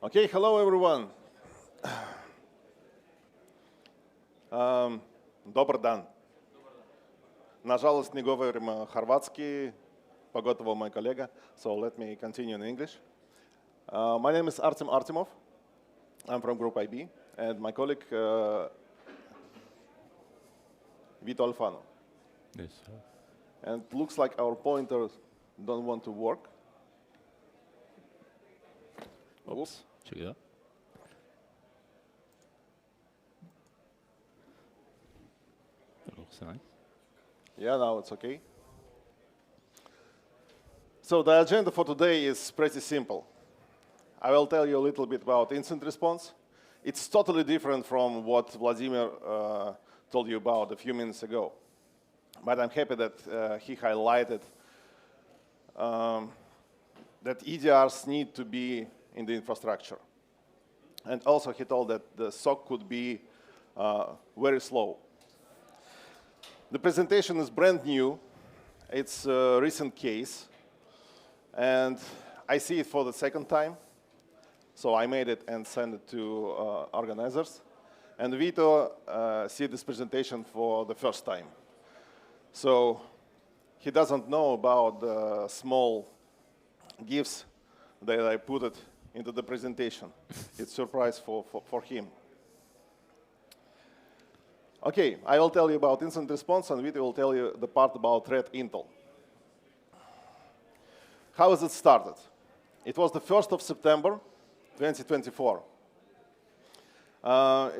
Okay, hello everyone. Добър дан. На жалост не говорим хорватски, поготово мой коллега, so let me continue in English. My name is Artem Artemov. I'm from Group IB, and my colleague Vito Alfano. Yes, sir. And it looks like our pointers don't want to work. Oops. Check it out. That looks nice. Yeah, now it's okay. So the agenda for today is pretty simple. I will tell you a little bit about incident response. It's totally different from what Vladimir told you about a few minutes ago. But I'm happy that he highlighted that EDRs need to be in the infrastructure. And also he told that the SOC could be very slow. The presentation is brand new. It's a recent case. And I see it for the second time. So I made it and sent it to organizers. And Vito see this presentation for the first time. So he doesn't know about the small gifts that I put it into the presentation. It's a surprise for him. Okay, I will tell you about incident response, and Vito will tell you the part about threat intel. How has it started? It was the 1st of September, 2024.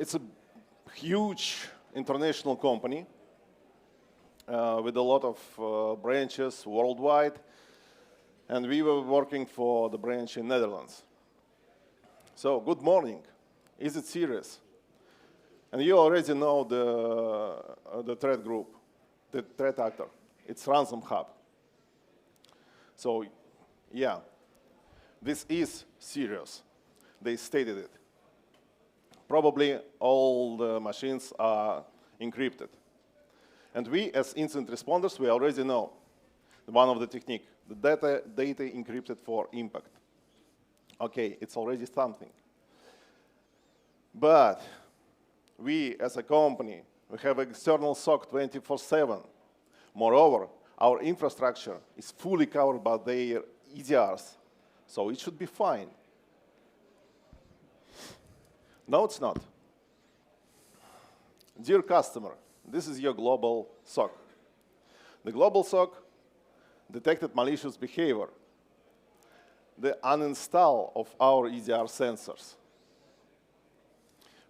It's a huge international company with a lot of branches worldwide, and we were working for the branch in Netherlands. So, good morning. Is it serious? And you already know the threat group, the threat actor. It's Ransomware. So, yeah, this is serious. They stated it. Probably all the machines are encrypted. And we, as incident responders, we already know one of the technique, the data encrypted for impact. Okay, it's already something. But we, as a company, we have external SOC 24/7. Moreover, our infrastructure is fully covered by their EDRs, so it should be fine. No, it's not. Dear customer, this is your global SOC. The global SOC detected malicious behavior, the uninstall of our EDR sensors.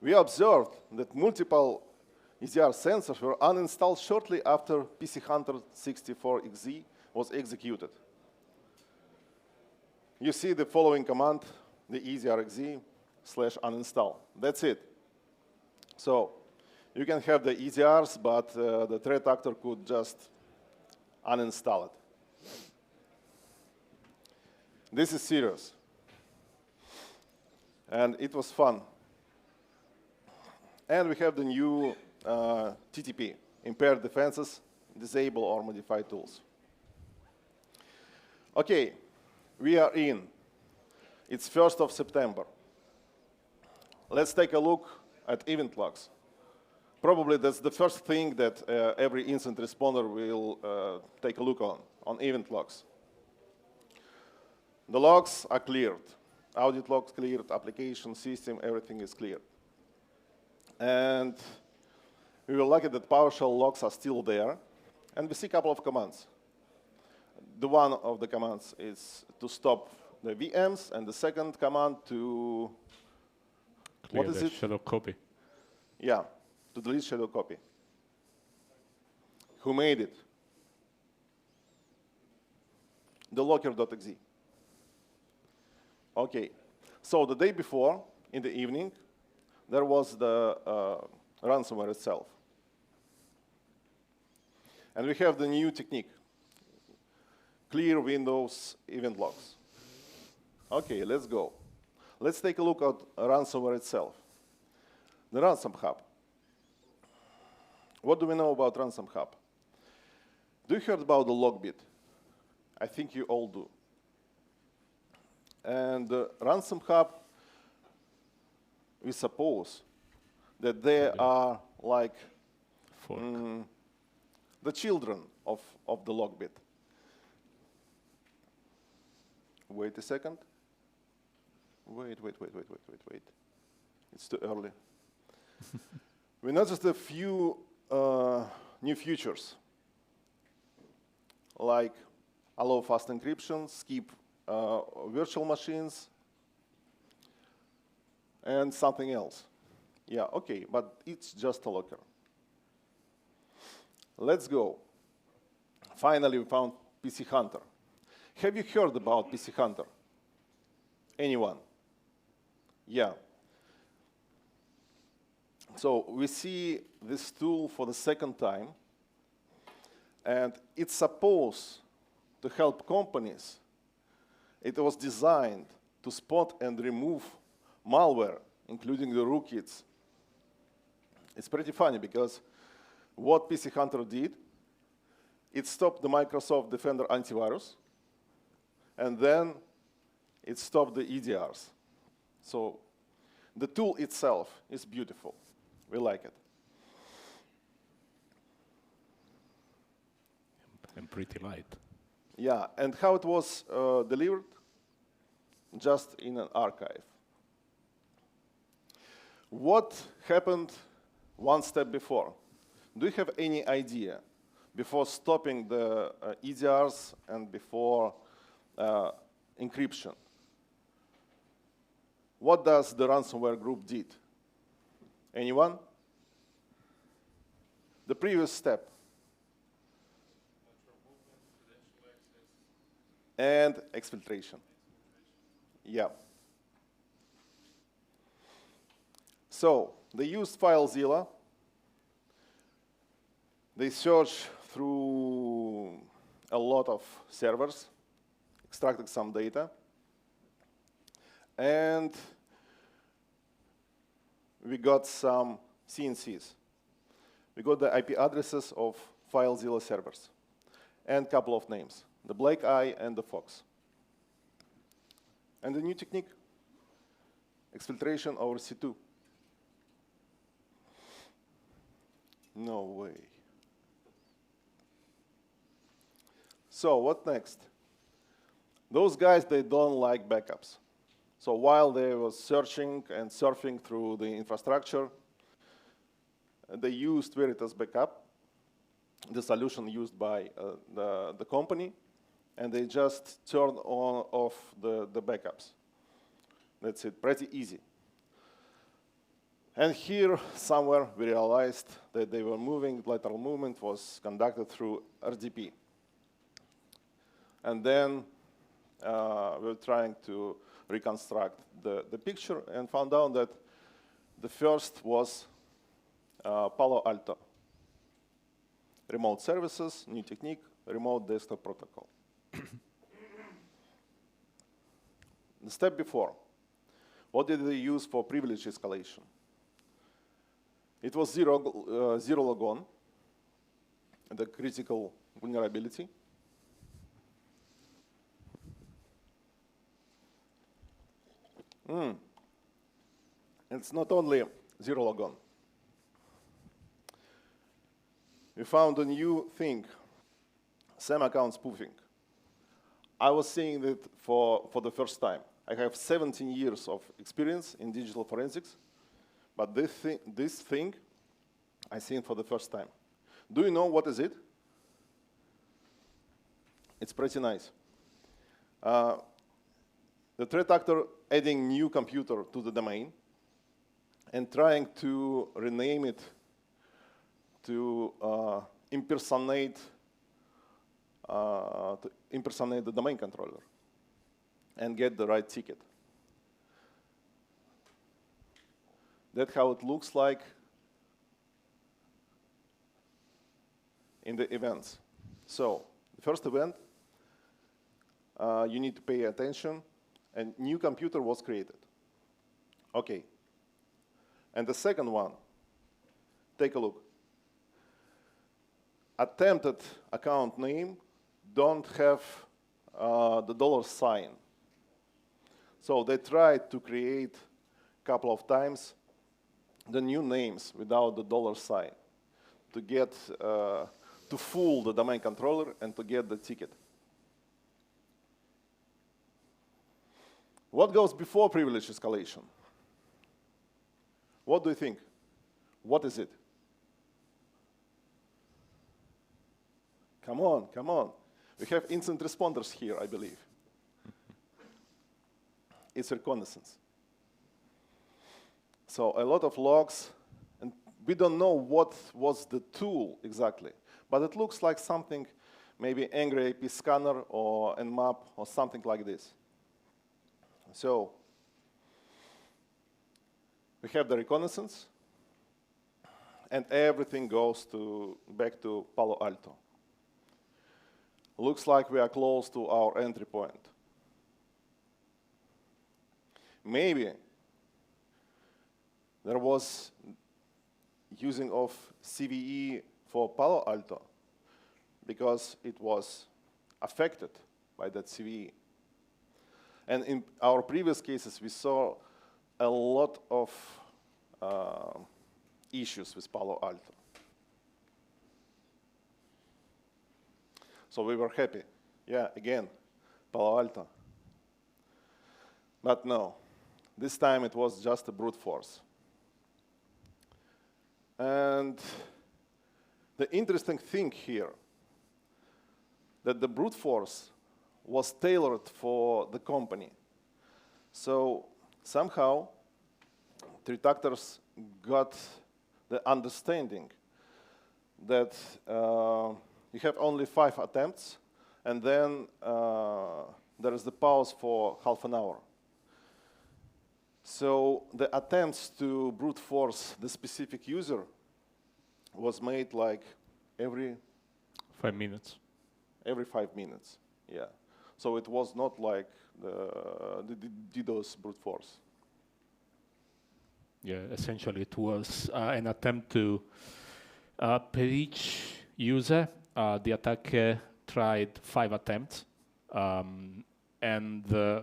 We observed that multiple EDR sensors were uninstalled shortly after PC164XZ was executed. You see the following command, the EDRXZ/uninstall. That's it. So you can have the EDRs, but the threat actor could just uninstall it. This is serious. And it was fun. And we have the new TTP, impaired defenses, disable or modify tools. Okay, we are in. It's 1st of September. Let's take a look at event logs. Probably that's the first thing that every incident responder will take a look on event logs. The logs are cleared. Audit logs cleared, application, system, everything is cleared. And we were lucky that PowerShell logs are still there. And we see a couple of commands. The one of the commands is to stop the VMs, and the second command to Clear what is the it? shadow copy. Yeah, to delete shadow copy. Who made it? The locker.exe. Okay, so the day before, in the evening, there was the ransomware itself. And we have the new technique, clear Windows event logs. Okay, let's go. Let's take a look at ransomware itself. The Ransom Hub. What do we know about Ransom Hub? Do you heard about the logbit? I think you all do. And the Ransom Hub we suppose that they are like the children of the log bit. Wait a second. Wait. It's too early. We noticed a few new features, like allow fast encryption, skip virtual machines, and something else. Yeah, okay, but it's just a locker. Let's go. Finally, we found PC Hunter. Have you heard about PC Hunter? Anyone? Yeah. So we see this tool for the second time, and it's supposed to help companies. It was designed to spot and remove malware, including the rootkits. It's pretty funny because what PC Hunter did, it stopped the Microsoft Defender antivirus, and then it stopped the EDRs. So the tool itself is beautiful. We like it. And pretty light. Yeah, and how it was delivered? Just in an archive. What happened one step before? Do you have any idea before stopping the EDRs and before encryption? What does the ransomware group did? Anyone? The previous step. And exfiltration. Yeah. So they used FileZilla. They searched through a lot of servers, extracted some data, and we got some CNCs. We got the IP addresses of FileZilla servers and a couple of names, the Black Eye and the Fox. And the new technique, exfiltration over C2. No way. So what next? Those guys, they don't like backups. So while they were searching and surfing through the infrastructure, they used Veritas Backup, the solution used by the company, and they just turned off the backups. That's it, pretty easy. And here, somewhere, we realized that they were moving, lateral movement was conducted through RDP. And then we were trying to reconstruct the picture and found out that the first was Palo Alto. Remote services, new technique, remote desktop protocol. The step before, what did they use for privilege escalation? It was zero logon, the critical vulnerability. It's not only zero logon. We found a new thing, SAM account spoofing. I was seeing it for the first time. I have 17 years of experience in digital forensics, but this thing I seen for the first time. Do you know what is it? It's pretty nice. The threat actor adding new computer to the domain and trying to rename it to impersonate the domain controller and get the right ticket. That's how it looks like in the events. So the first event, you need to pay attention, and new computer was created. Okay. And the second one, take a look. Attempted account name don't have the $sign. So they tried to create couple of times the new names without the dollar sign to get, to fool the domain controller and to get the ticket. What goes before privilege escalation? What do you think? What is it? Come on, come on. We have incident responders here, I believe. It's reconnaissance. So a lot of logs, and we don't know what was the tool exactly, but it looks like something, maybe angry AP scanner or Nmap or something like this. So we have the reconnaissance, and everything goes back to Palo Alto. Looks like we are close to our entry point. Maybe there was using of CVE for Palo Alto because it was affected by that CVE. And in our previous cases, we saw a lot of issues with Palo Alto. So we were happy. Yeah, again, Palo Alto. But no, this time it was just a brute force. And the interesting thing here, that the brute force was tailored for the company. So somehow, threat actors got the understanding that you have only 5 attempts, and then there is the pause for half an hour. So the attempts to brute force the specific user was made like every 5 minutes. Every 5 minutes, yeah. So it was not like the DDoS brute force. Yeah, essentially it was an attempt to per each user. The attacker tried 5 attempts, and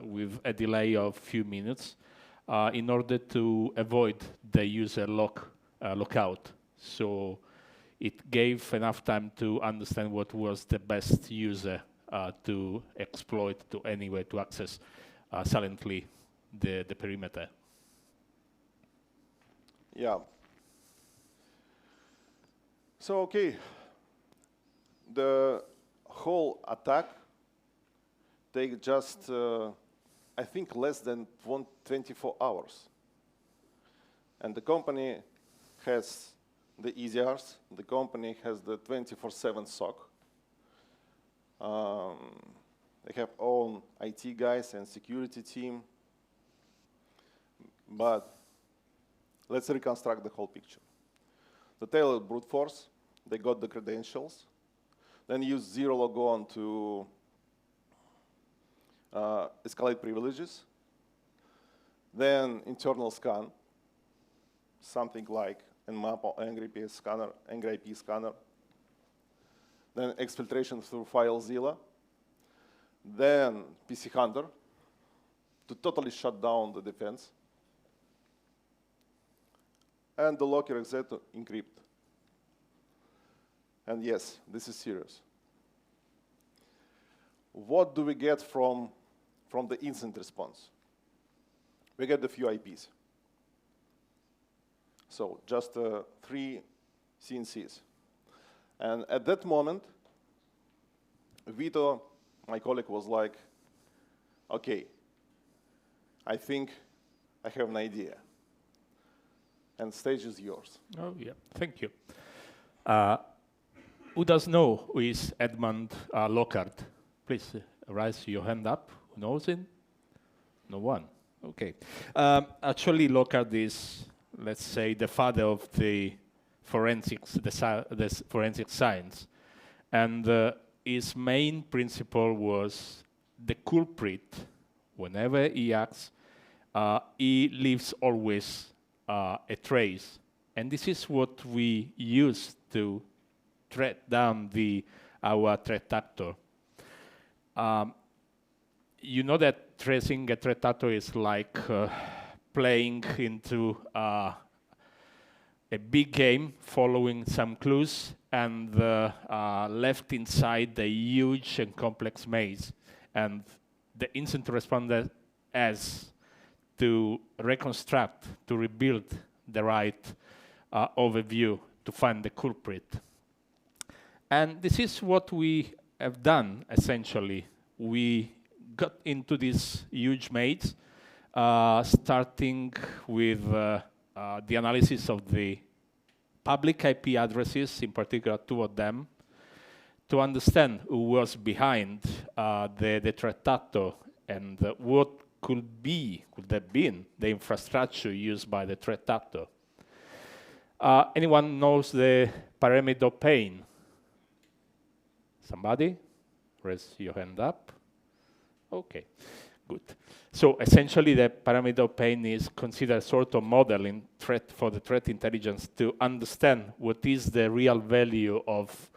with a delay of few minutes, in order to avoid the user lockout. So it gave enough time to understand what was the best user to exploit, to anyway to access silently the perimeter. Yeah. So okay, the whole attack takes just I think less than 24 hours. And the company has the EDRs, the company has the 24/7 SOC. They have own IT guys and security team. But let's reconstruct the whole picture. The tailored brute force, they got the credentials, then use zero logon to escalate privileges, then internal scan, something like Nmap or Angry IP scanner, then exfiltration through FileZilla, then PC Hunter to totally shut down the defense, and the locker exit to encrypt. And yes, this is serious. What do we get from the incident response? We get the few IPs. So just 3 CNCs. And at that moment, Vito, my colleague, was like, okay, I think I have an idea. And stage is yours. Oh, yeah, thank you. Who does know who is Edmund Lockhart? Please raise your hand up. Who knows him? No one. Okay. Actually, Lockhart is, let's say, the father of the forensics, the forensic science. And his main principle was the culprit, whenever he acts, he leaves always a trace. And this is what we use to track down our threat actor. You know that tracing a threat actor is like playing into a big game, following some clues, and left inside a huge and complex maze. And the incident responder has to reconstruct, to rebuild the right overview to find the culprit. And this is what we have done, essentially. We got into this huge maze, starting with the analysis of the public IP addresses, in particular 2 of them, to understand who was behind the threat actor and what could have been the infrastructure used by the threat actor. Anyone knows the pyramid of pain? Somebody? Raise your hand up. Okay, good. So essentially, the pyramid of pain is considered sort of modeling for the threat intelligence to understand what is the real value of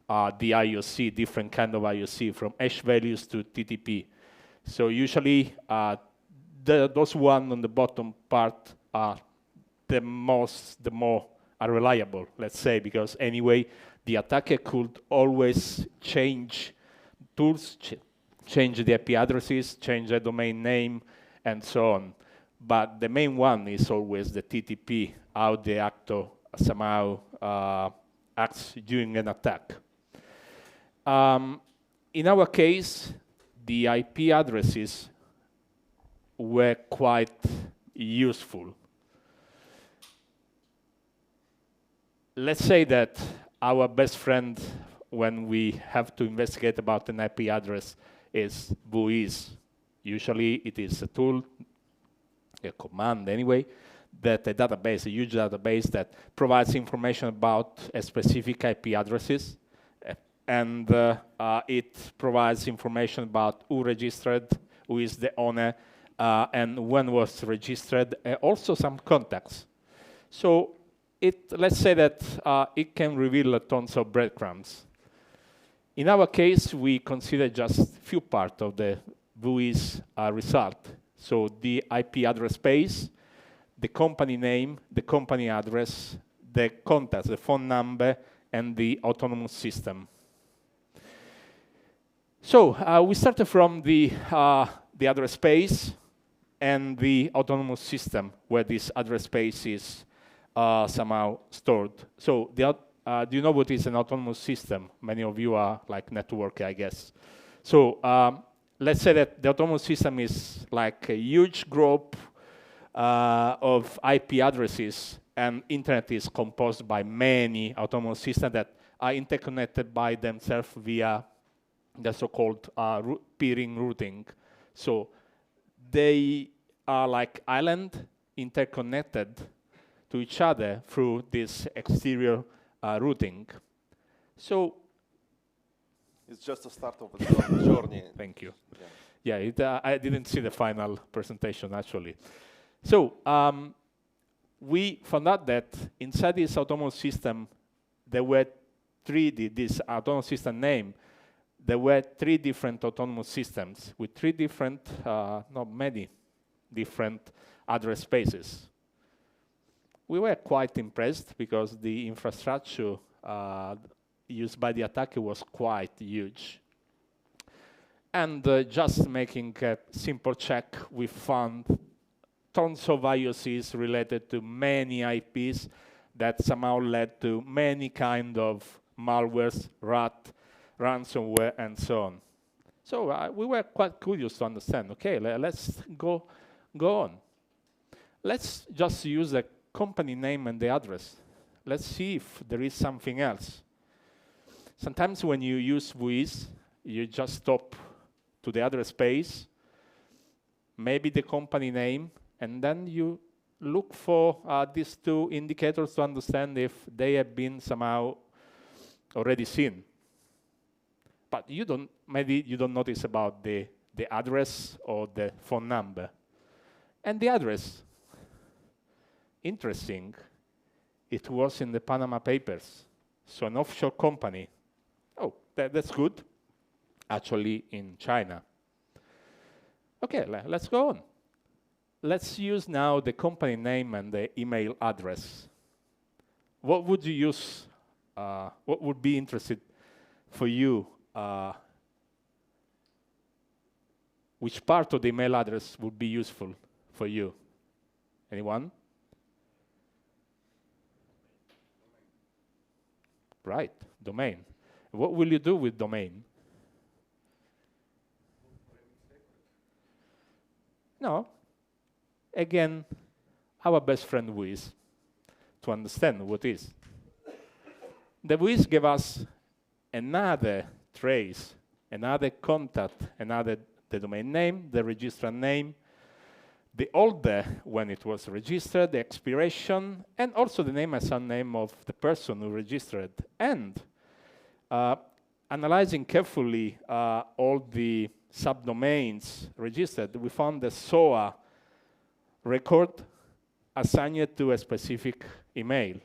the IOC, different kind of IOC, from hash values to TTP. So usually, those one on the bottom part are the more reliable, let's say, because anyway, the attacker could always change tools, change the IP addresses, change the domain name, and so on. But the main one is always the TTP, how the actor somehow acts during an attack. In our case, the IP addresses were quite useful. Let's say that our best friend when we have to investigate about an IP address is buoys. Usually it is a tool, a command anyway, that a database, a huge database that provides information about a specific IP addresses, and it provides information about who registered, who is the owner, and when was registered, also some contacts. So let's say that it can reveal tons of breadcrumbs. In our case, we consider just a few parts of the buoys result. So the IP address space, the company name, the company address, the contacts, the phone number, and the autonomous system. So we started from the address space and the autonomous system, where this address space is somehow stored. So do you know what is an autonomous system? Many of you are like network, I guess. So let's say that the autonomous system is like a huge group of IP addresses, and internet is composed by many autonomous systems that are interconnected by themselves via the so-called peering routing. So they are like islands interconnected to each other through this exterior routing. So it's just the start of the journey. Thank you. Yeah, I didn't see the final presentation actually. So we found out that inside this autonomous system, there were this autonomous system name, there were 3 different autonomous systems with 3 different, not many, different address spaces. We were quite impressed because the infrastructure used by the attacker was quite huge. And just making a simple check, we found tons of IOCs related to many IPs that somehow led to many kind of malwares, ransomware, and so on. So we were quite curious to understand, okay, let's go on. Let's just use the company name and the address. Let's see if there is something else. Sometimes when you use buoys, you just stop to the address space, maybe the company name, and then you look for these 2 indicators to understand if they have been somehow already seen. But maybe you don't notice about the address or the phone number. And the address, interesting, it was in the Panama Papers. So an offshore company. Oh, that's good. Actually in China. Okay, let's go on. let's use now the company name and the email address. What would you use? What would be interested for you? Which part of the email address would be useful for you? Anyone? Right, domain. What will you do with domain? No. Again, our best friend WIS, to understand what is. The WIS gave us another trace, another contact, the domain name, the registrar name, the order when it was registered, the expiration, and also the name and surname of the person who registered. And analyzing carefully all the subdomains registered, we found the SOA record assigned to a specific email.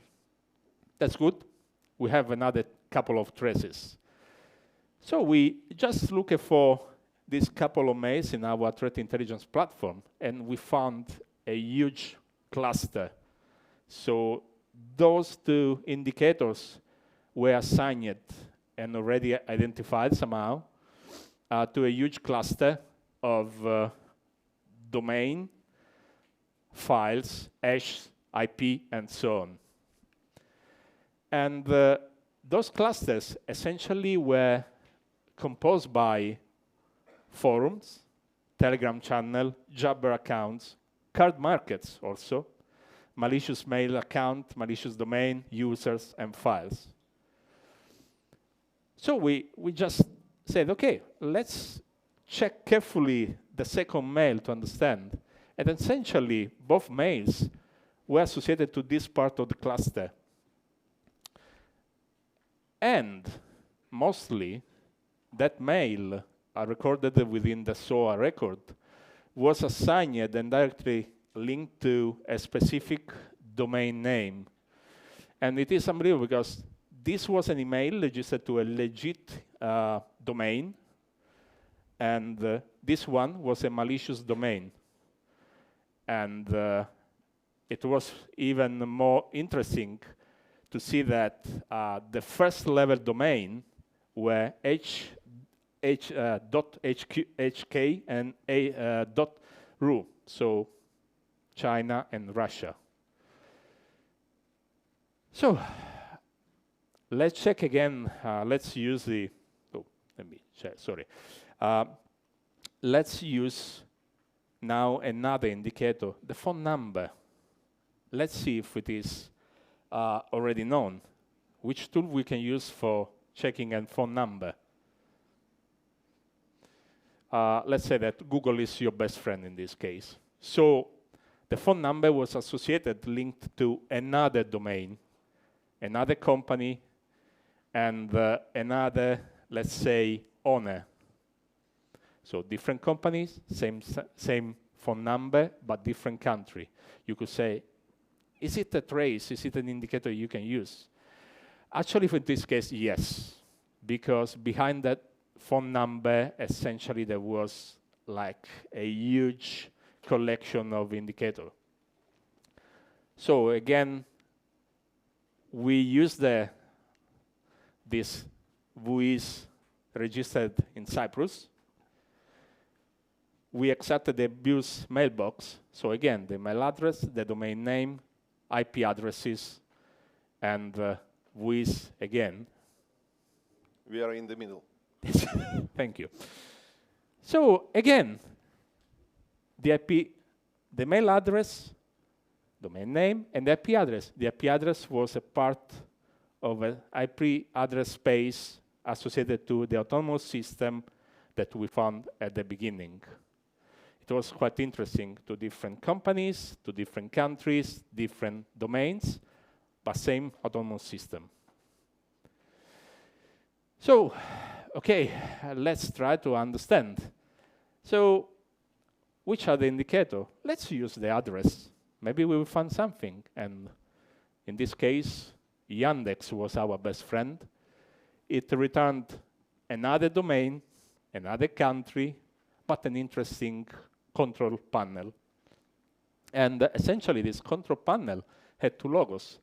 That's good. We have another couple of traces. So we just look for this couple of mails in our threat intelligence platform, and we found a huge cluster. So those two indicators were assigned and already identified somehow to a huge cluster of domain, files, hash, IP, and so on. And those clusters essentially were composed by forums, Telegram channel, Jabber accounts, card markets also, malicious mail account, malicious domain, users, and files. So we just said, okay, let's check carefully the second mail to understand. And essentially, both mails were associated to this part of the cluster. And mostly, that mail recorded within the SOA record was assigned and directly linked to a specific domain name. And it is unbelievable because this was an email registered to a legit domain, and this one was a malicious domain. And it was even more interesting to see that the first level domain were .hk and .ru, so China and Russia. So let's check again. Let's use the, let me check, sorry. Let's use now another indicator, the phone number. Let's see if it is already known. Which tool we can use for checking a phone number? Let's say that Google is your best friend in this case. So the phone number was associated, linked to another domain, another company, and another, let's say, owner. So different companies, same phone number, but different country. You could say, is it a trace? Is it an indicator you can use? Actually, for this case, yes, because behind that phone number, essentially, there was like a huge collection of indicators. So again, we use this WIS registered in Cyprus. We accepted the abuse mailbox. So again, the mail address, the domain name, IP addresses, and WIS again. We are in the middle. Thank you. So again, the mail address, domain name, and the IP address. The IP address was a part of an IP address space associated to the autonomous system that we found at the beginning. It was quite interesting to different companies, to different countries, different domains, but same autonomous system. So, okay, let's try to understand. So, which are the indicators? Let's use the address. Maybe we will find something. And in this case, Yandex was our best friend. It returned another domain, another country, but an interesting control panel. And essentially, this control panel had two logos,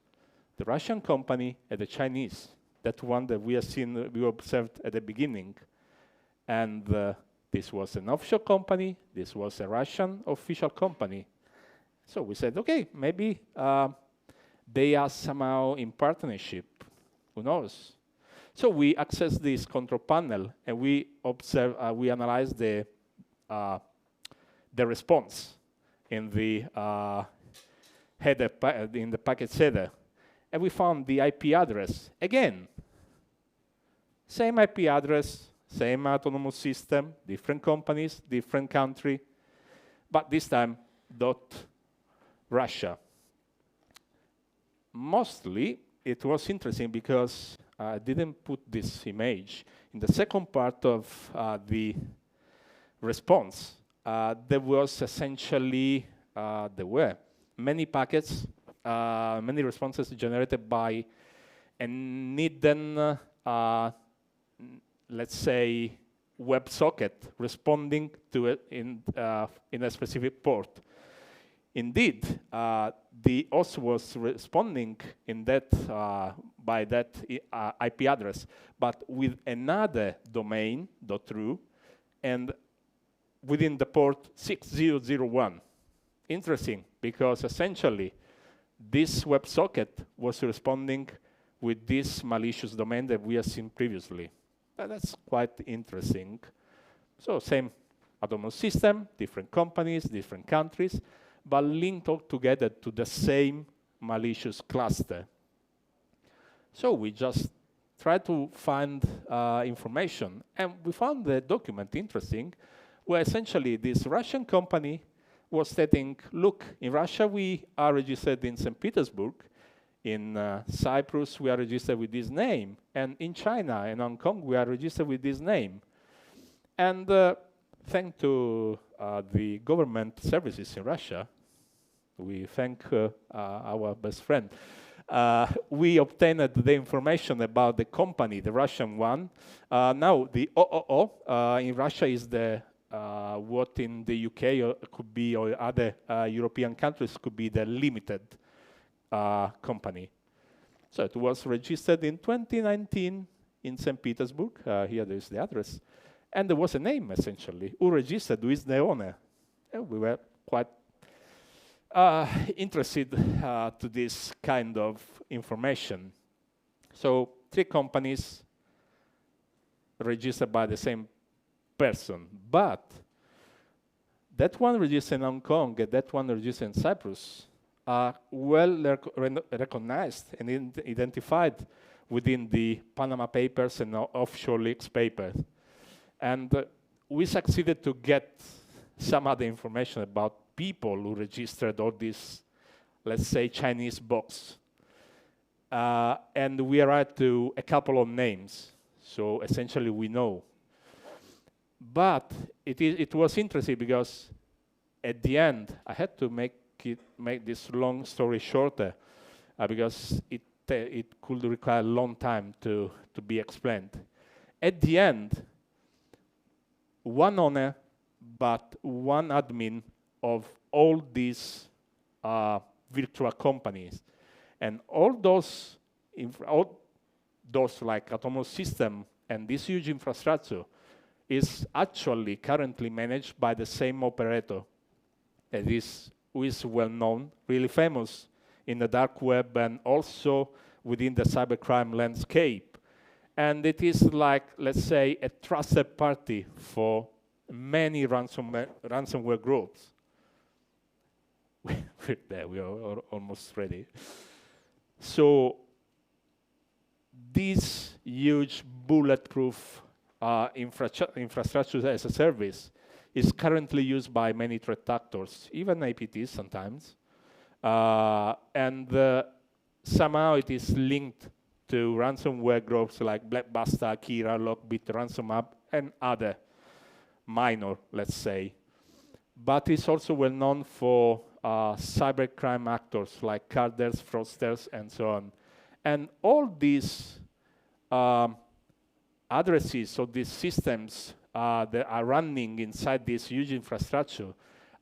the Russian company and the Chinese. That one that we have seen, we observed at the beginning. And this was an offshore company. This was a Russian official company. So we said, okay, maybe they are somehow in partnership. Who knows? So we access this control panel and we observe, we analyze the response in the header in the packet header, and we found the IP address again. Same IP address, same autonomous system, different companies, different country, but this time .Russia. Mostly, it was interesting because I didn't put this image. In the second part of the response, there was essentially, there were many packets, many responses generated by an hidden, let's say, WebSocket responding to it in a specific port. Indeed, the host was responding in that by that IP address, but with another domain, .ru, and within the port 6001. Interesting, because essentially this WebSocket was responding with this malicious domain that we have seen previously. That's quite interesting. So same autonomous system, different companies, different countries, but linked all together to the same malicious cluster. So we just tried to find information, and we found the document interesting, where essentially this Russian company was stating, look, in Russia we are registered in St. Petersburg, in Cyprus we are registered with this name, and in China and Hong Kong we are registered with this name. And thanks to the government services in Russia, we thank our best friend, we obtained the information about the company, the Russian one. Now the OOO in Russia is the what in the UK or could be, or other European countries could be the limited company. So it was registered in 2019 in St. Petersburg. Here there is the address. And there was a name, essentially. Who registered? Who is the owner? And we were quite interested to this kind of information. So 3 companies registered by the same person, but that one registered in Hong Kong and that one registered in Cyprus are well recognized and identified within the Panama Papers and offshore leaks papers. And we succeeded to get some other information about people who registered all these, let's say, Chinese box. And we arrived to a couple of names. So essentially we know. But it was interesting because at the end, I had to make this long story shorter because it could require a long time to be explained. At the end, one owner, but one admin of all these virtual companies, and all those like autonomous system and this huge infrastructure is actually currently managed by the same operator, who is well known, really famous in the dark web and also within the cybercrime landscape. And it is like, let's say, a trusted party for many ransomware groups. There, we are almost ready. So this huge bulletproof infrastructure as a service is currently used by many threat actors, even APTs sometimes. And somehow it is linked to ransomware groups like Blackbuster, Kira, Lockbit, RansomUp, and other minor, let's say. But it's also well known for cybercrime actors like carders, fraudsters, and so on. And all these addresses of these systems that are running inside this huge infrastructure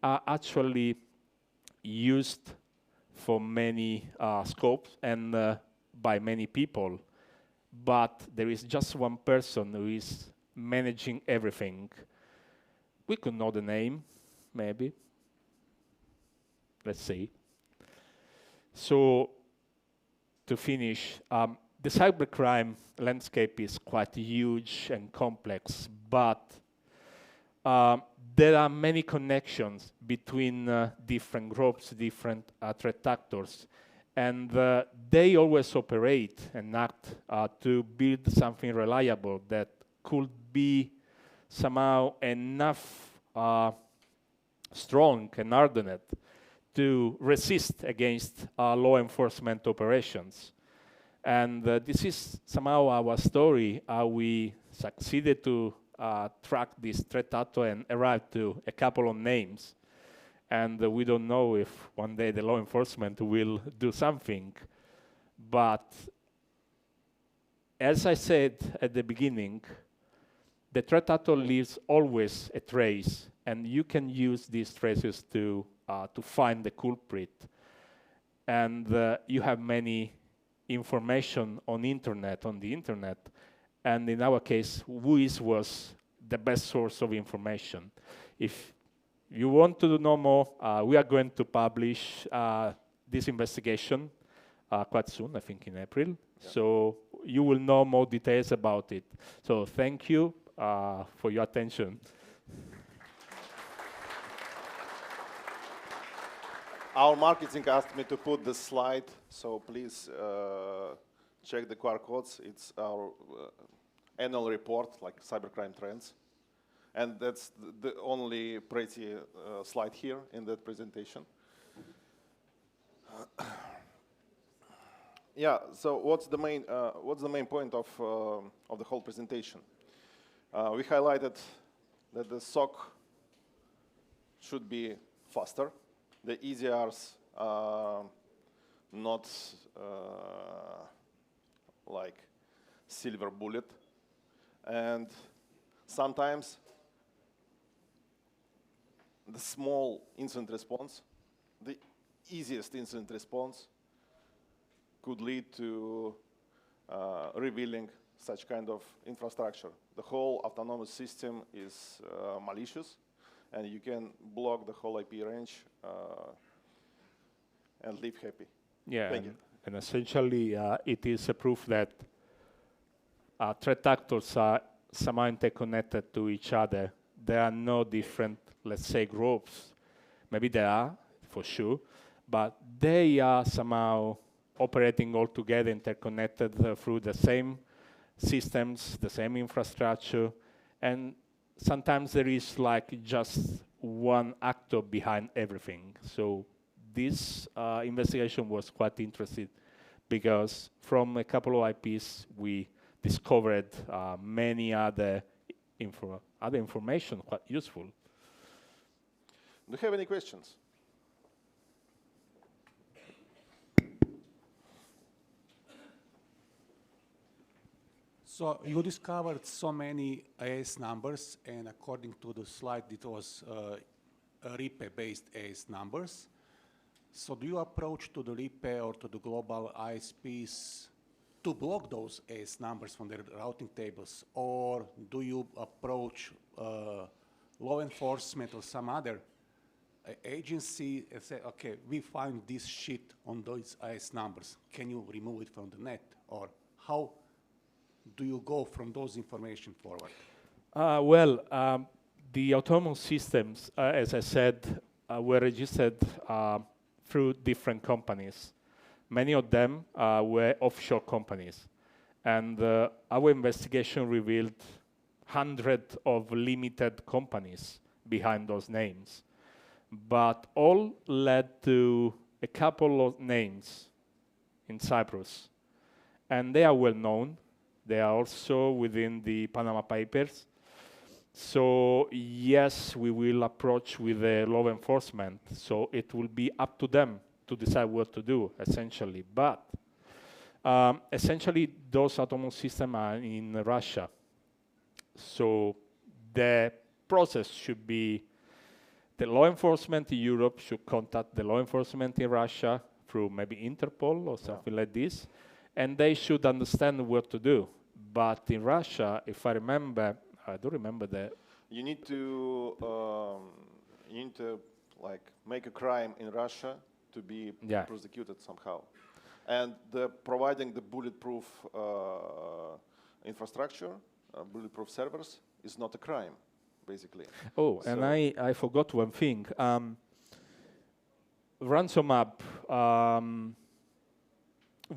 are actually used for many scopes and by many people, but there is just one person who is managing everything. We could know the name, maybe. Let's see. So, to finish, the cybercrime landscape is quite huge and complex, but there are many connections between different groups, different threat actors, and they always operate and act to build something reliable that could be somehow enough strong and hardened to resist against law enforcement operations. And this is somehow our story, how we succeeded to track this threat actor and arrive to a couple of names. And we don't know if one day the law enforcement will do something. But as I said at the beginning, the threat actor leaves always a trace, and you can use these traces to find the culprit. And you have many information on the internet, and in our case, WHOIS was the best source of information. If you want to know more, we are going to publish this investigation quite soon, I think in April. Yeah. So you will know more details about it. So thank you for your attention. Our marketing asked me to put this slide, so please check the QR codes. It's our annual report, like cybercrime trends. And that's the only pretty slide here in that presentation. Yeah, so what's the main point of the whole presentation? We highlighted that the SOC should be faster. The EDRs are not like silver bullet. And sometimes the small incident response, the easiest incident response, could lead to revealing such kind of infrastructure. The whole autonomous system is malicious, and you can block the whole IP range and live happy. Yeah, Thank you. And essentially it is a proof that threat actors are somehow interconnected to each other. There are no different, let's say, groups. Maybe there are, for sure, but they are somehow operating all together, interconnected through the same systems, the same infrastructure, and sometimes there is like just one actor behind everything. So this investigation was quite interesting because from a couple of IPs we discovered many other information quite useful. Do you have any questions? So you discovered so many AS numbers, and according to the slide, it was RIPE-based AS numbers. So do you approach to the RIPE or to the global ISPs to block those AS numbers from their routing tables, or do you approach law enforcement or some other agency and say, okay, we find this shit on those AS numbers, can you remove it from the net, or how do you go from those information forward? The autonomous systems, as I said, were registered through different companies. Many of them were offshore companies. And our investigation revealed hundreds of limited companies behind those names. But all led to a couple of names in Cyprus. And they are well known. They are also within the Panama Papers. So yes, we will approach with the law enforcement. So it will be up to them to decide what to do, essentially. But essentially, those autonomous systems are in Russia. So the process should be the law enforcement in Europe should contact the law enforcement in Russia through maybe Interpol or something like this, and they should understand what to do. But in Russia, if I remember, I don't remember the... You need to like make a crime in Russia to be prosecuted somehow. And providing the bulletproof infrastructure, bulletproof servers, is not a crime, basically. Oh, so and I forgot one thing. Ransomware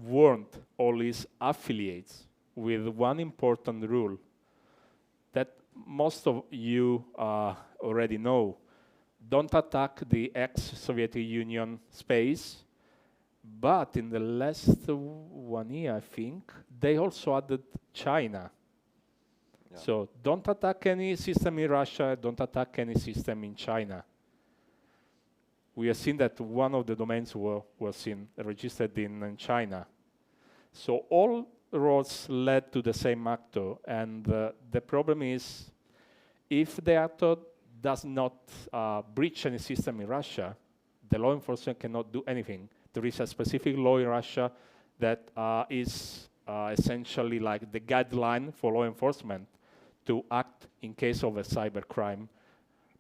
warned all its affiliates with one important rule that most of you already know. Don't attack the ex-Soviet Union space. But in the last 1 year, I think, they also added China. Yeah. So don't attack any system in Russia, don't attack any system in China. We have seen that one of the domains was registered in China. So all roads led to the same actor, and the problem is, if the actor does not breach any system in Russia, the law enforcement cannot do anything. There is a specific law in Russia that is essentially like the guideline for law enforcement to act in case of a cybercrime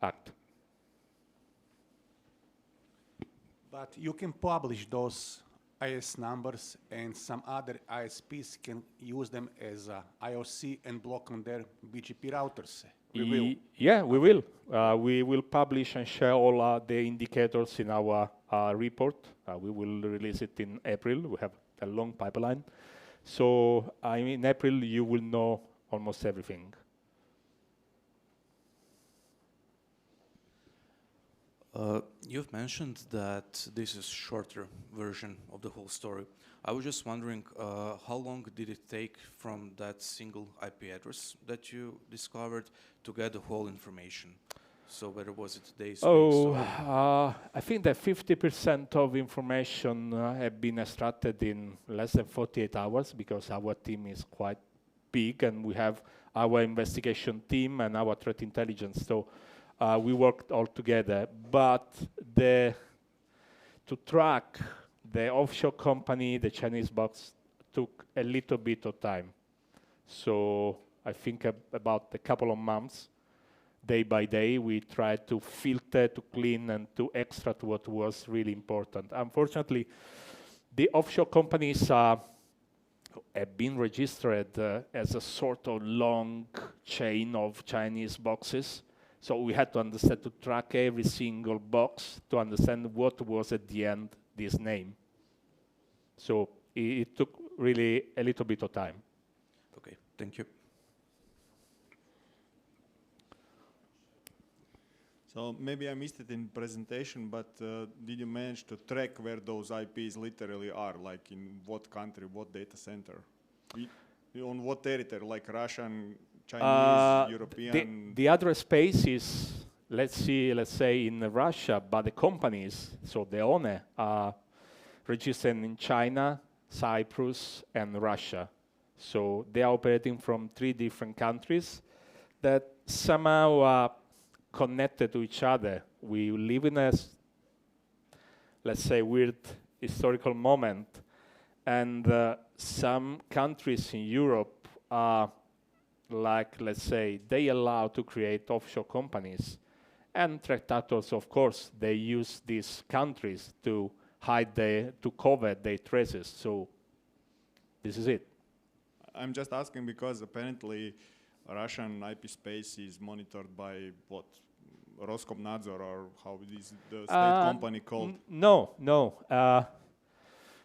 act. But you can publish those IS numbers, and some other ISPs can use them as IOC and block on their BGP routers. Yeah, we will. We will publish and share all the indicators in our report. We will release it in April. We have a long pipeline. So in April, you will know almost everything. You've mentioned that this is shorter version of the whole story. I was just wondering, how long did it take from that single IP address that you discovered to get the whole information? So whether was it days, weeks? I think that 50% of information have been extracted in less than 48 hours because our team is quite big and we have our investigation team and our threat intelligence. So we worked all together. But to track the offshore company, the Chinese box, took a little bit of time. So I think about a couple of months, day by day, we tried to filter, to clean, and to extract what was really important. Unfortunately, the offshore companies have been registered as a sort of long chain of Chinese boxes. So we had to understand, to track every single box to understand what was at the end this name. So it took really a little bit of time. Okay, thank you. So maybe I missed it in presentation, but did you manage to track where those IPs literally are? Like in what country, what data center? On what territory, like Russian, Chinese, European? The address space is, let's say in Russia, but the companies, so the owner, are registered in China, Cyprus, and Russia. So they are operating from 3 different countries that somehow are connected to each other. We live in a, let's say, weird historical moment, and some countries in Europe are like, let's say, they allow to create offshore companies, and threat actors, of course, they use these countries to hide to cover their traces. So this is it. I'm just asking because apparently Russian IP space is monitored by what? Roskomnadzor, or how is the state company called? No.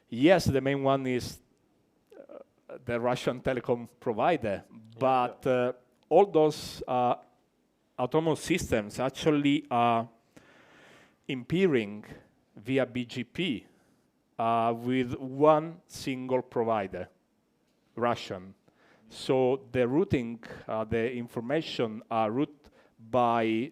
Yes, the main one is the Russian telecom provider, but all those autonomous systems actually are appearing via BGP with one single provider, Russian. So the routing, the information are routed by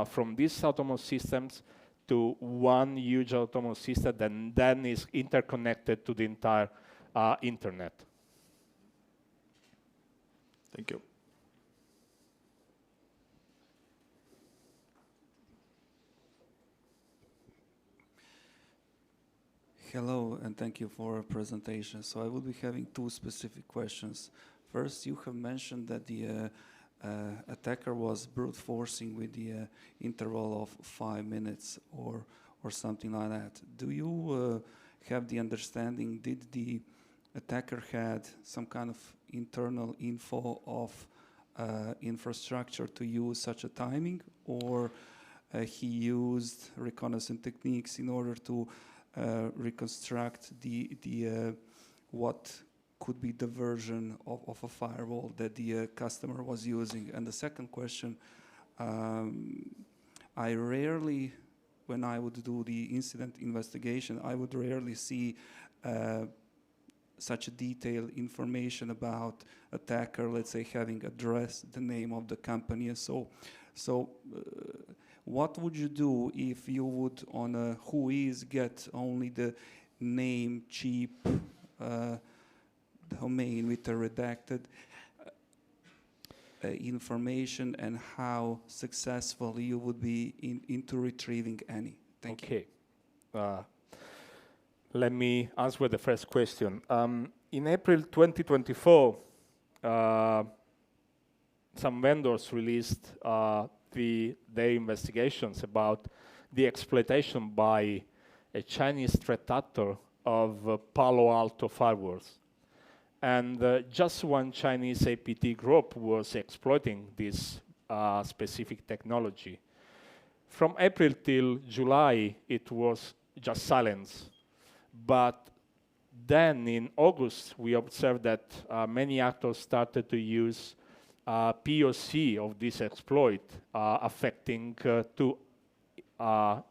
from these autonomous systems to one huge autonomous system that then is interconnected to the entire internet. Thank you. Hello, and thank you for a presentation. So I will be having two specific questions. First, you have mentioned that the attacker was brute forcing with the interval of 5 minutes or something like that. Do you have the understanding, did the attacker had some kind of internal info of infrastructure to use such a timing, or he used reconnaissance techniques in order to reconstruct the what could be the version of a firewall that the customer was using? And the second question, I rarely, when I would do the incident investigation, I would rarely see such a detailed information about attacker, let's say, having addressed the name of the company. So what would you do if you would, on a whois, get only the name, cheap domain with the redacted information, and how successful you would be into retrieving any? Thank you. Okay. Let me answer the first question. In April 2024, some vendors released their investigations about the exploitation by a Chinese threat actor of Palo Alto firewalls. And just one Chinese APT group was exploiting this specific technology. From April till July, it was just silence. But then in August, we observed that many actors started to use POC of this exploit, affecting to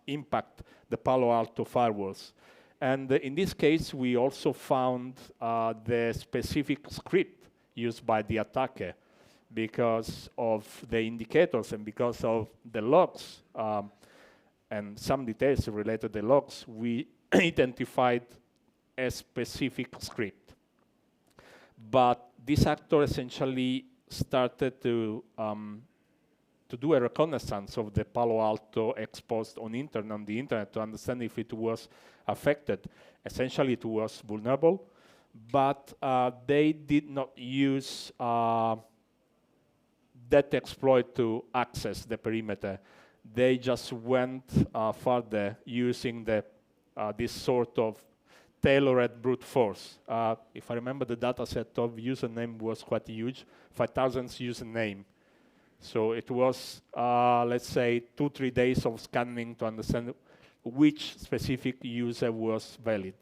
impact the Palo Alto firewalls. And in this case, we also found the specific script used by the attacker because of the indicators and because of the logs and some details related to the logs. We identified a specific script. But this actor essentially started to do a reconnaissance of the Palo Alto exposed on the internet to understand if it was affected. Essentially, it was vulnerable, but they did not use that exploit to access the perimeter. They just went further using this sort of tailored brute force. If I remember, the data set of username was quite huge, 5,000 username. So it was, let's say, 2-3 days of scanning to understand which specific user was valid.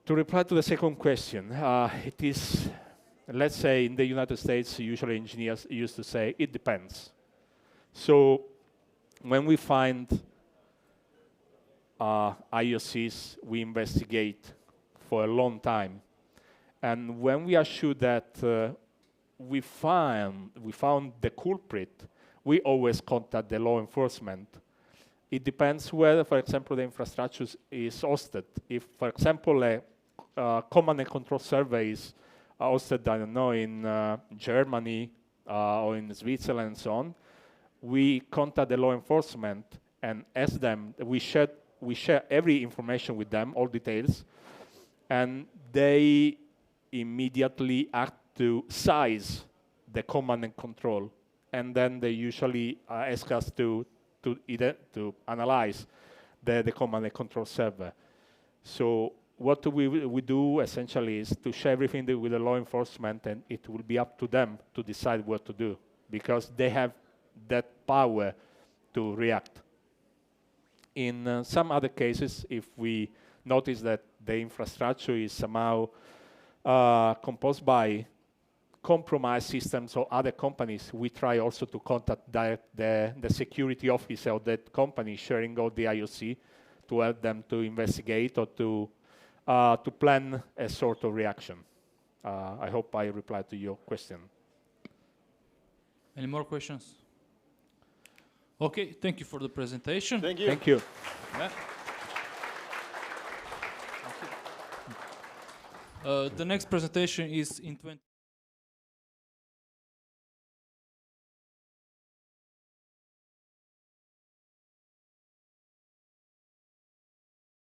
To reply to the second question, it is, let's say, in the United States, usually engineers used to say, it depends. So when we find IOCs, we investigate for a long time. And when we are sure that we found the culprit, we always contact the law enforcement. It depends whether, for example, the infrastructure is hosted. If, for example, a command and control server is hosted, I don't know, in Germany or in Switzerland and so on, we contact the law enforcement and ask them, we share every information with them, all details, and they immediately act to size the command and control, and then they usually ask us to analyze the command and control server. So what we do essentially is to share everything with the law enforcement, and it will be up to them to decide what to do, because they have that power to react. In some other cases, if we notice that the infrastructure is somehow composed by compromised systems or other companies, we try also to contact the security officer of that company sharing all the IOC to help them to investigate or to plan a sort of reaction. I hope I replied to your question. Any more questions? Okay, thank you for the presentation. Thank you. Thank you. Yeah. The next presentation is in 20